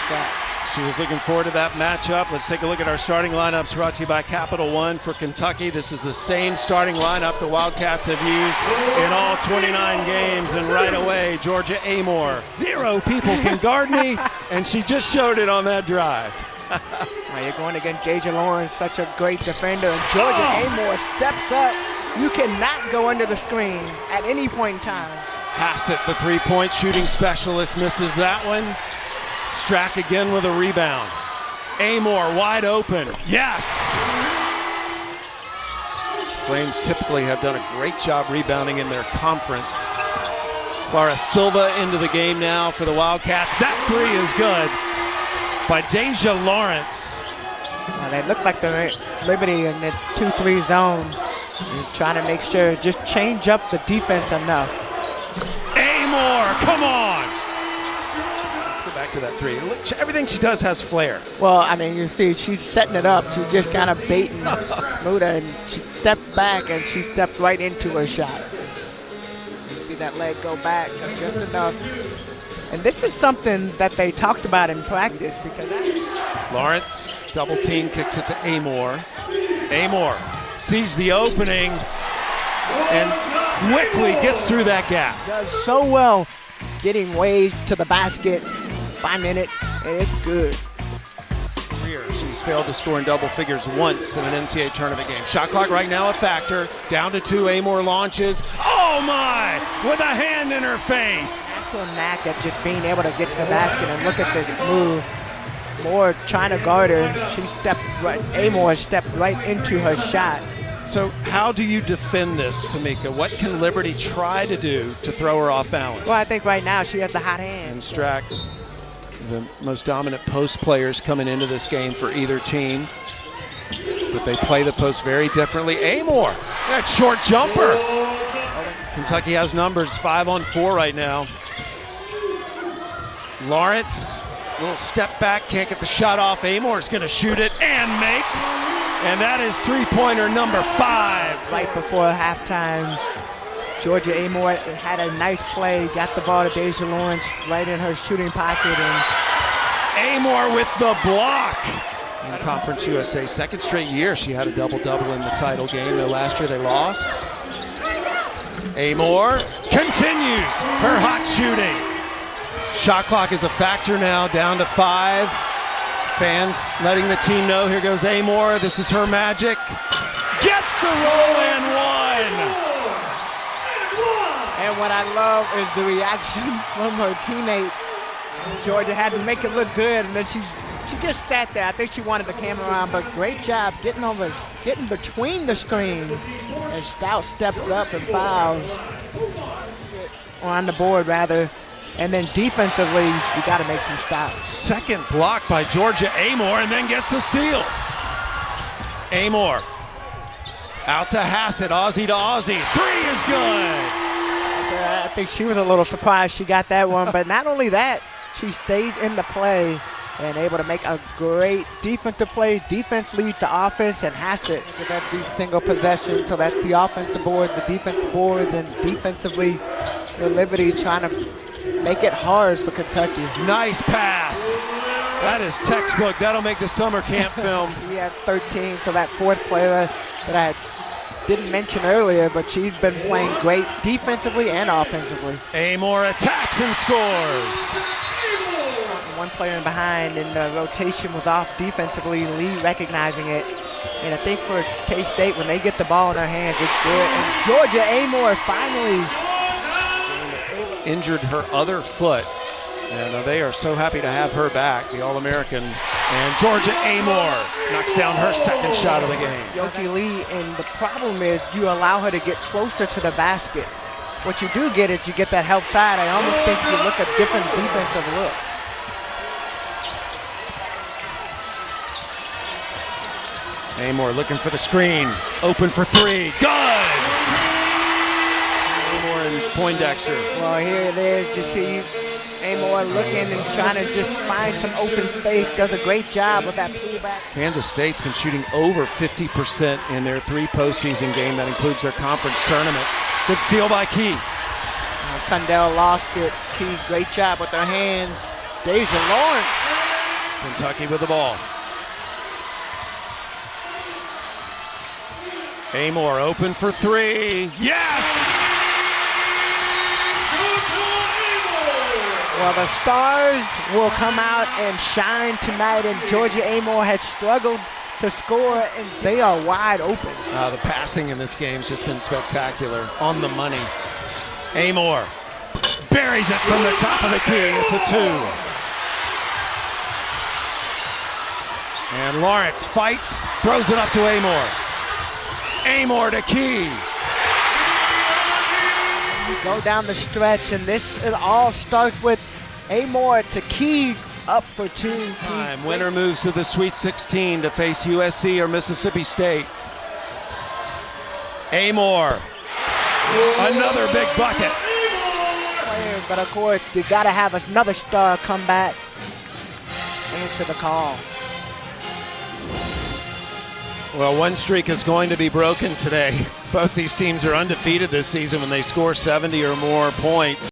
shot. She was looking forward to that matchup. Let's take a look at our starting lineups brought to you by Capital One for Kentucky. This is the same starting lineup the Wildcats have used in all 29 games. And right away, Georgia Amoore. 0 people can guard me, and she just showed it on that drive. Now you're going against Georgia Lawrence, such a great defender. And Georgia Amoore steps up. You cannot go under the screen at any point in time. Hassett, the three-point shooting specialist, misses that one. Strack again with a rebound. Amoore wide open. Yes! Flames typically have done a great job rebounding in their conference. Clara Silva into the game now for the Wildcats. That three is good by Deja Lawrence. Well, they look like they're Liberty in the 2-3 zone. You're trying to make sure, just change up the defense enough. Amoore, come on! Back to that three. Everything she does has flair. Well, I mean, you see, she's setting it up. She's just kind of baiting Muda, and she stepped back, and she stepped right into her shot. You see that leg go back just enough. And this is something that they talked about in practice because Lawrence, double team, kicks it to Amoore. Amoore sees the opening and quickly gets through that gap. Does so well getting way to the basket. 5 minutes, and it's good. She's failed to score in double figures once in an NCAA tournament game. Shot clock right now a factor. Down to 2, Amoore launches. Oh my! With a hand in her face. That's her knack at just being able to get to the basket, and look at this move. Moore trying to guard her. She stepped right. Amoore stepped right into her shot. So how do you defend this, Tamika? What can Liberty try to do to throw her off balance? Well, I think right now she has the hot hand. And Strack, the most dominant post players coming into this game for either team. But they play the post very differently. Amoore, that short jumper. Kentucky has numbers, 5 on 4 right now. Lawrence, little step back, can't get the shot off. Amoore's gonna shoot it and make. And that is three-pointer number 5. Right before halftime, Georgia Amoore had a nice play, got the ball to Deja Lawrence right in her shooting pocket. And Amoore with the block. In Conference USA, second straight year she had a double-double in the title game. Though last year they lost. Amoore continues her hot shooting. Shot clock is a factor now, down to 5. Fans letting the team know, here goes Amoore, this is her magic. Gets the roll and one! And what I love is the reaction from her teammate. Georgia had to make it look good, and then she just sat there. I think she wanted the camera on, but great job getting between the screens. And Stout steps up and fouls, or on the board rather. And then defensively, you got to make some stops. Second block by Georgia Amoore, and then gets the steal. Amoore out to Hassett, Aussie to Aussie. 3 is good. I think she was a little surprised she got that one, but not only that, she stayed in the play and able to make a great defensive play. Defense leads to offense, and Hassett with that single possession. So that's the offensive board, the defensive board, then defensively, the Liberty trying to make it hard for Kentucky. Nice pass. That is textbook. That'll make the summer camp film. She had 13, so that fourth player that I didn't mention earlier, but she's been playing great defensively and offensively. Amoore attacks and scores. One player behind, and the rotation was off defensively. Lee recognizing it. And I think for K-State, when they get the ball in their hands, it's good. And Georgia Amoore finally injured her other foot, and they are so happy to have her back, the All-American. And Georgia Amoore knocks down her second shot of the game. Yoki Lee, and the problem is you allow her to get closer to the basket. What you do get is you get that help side. I almost think you look at different defensive look. Amoore looking for the screen, open for 3, good! Amoore and Poindexter. Well, here it is. You see Amoore looking and trying to just find some open space. Does a great job with that pullback. Kansas State's been shooting over 50% in their 3 postseason game. That includes their conference tournament. Good steal by Key. Sundell lost it. Key, great job with their hands. Deja Lawrence. Kentucky with the ball. Amoore open for three. Yes! Well, the stars will come out and shine tonight, and Georgia Amoore has struggled to score, and they are wide open. The passing in this game has just been spectacular. On the money. Amoore buries it from the top of the key. It's a 2. And Lawrence fights, throws it up to Amoore. Amoore to Key. Go down the stretch, and it all starts with Amoore to Key up for 2. Time. Winner moves to the Sweet 16 to face USC or Mississippi State. Amoore. Another big bucket. But of course, you got to have another star come back, answer the call. Well, one streak is going to be broken today. Both these teams are undefeated this season when they score 70 or more points.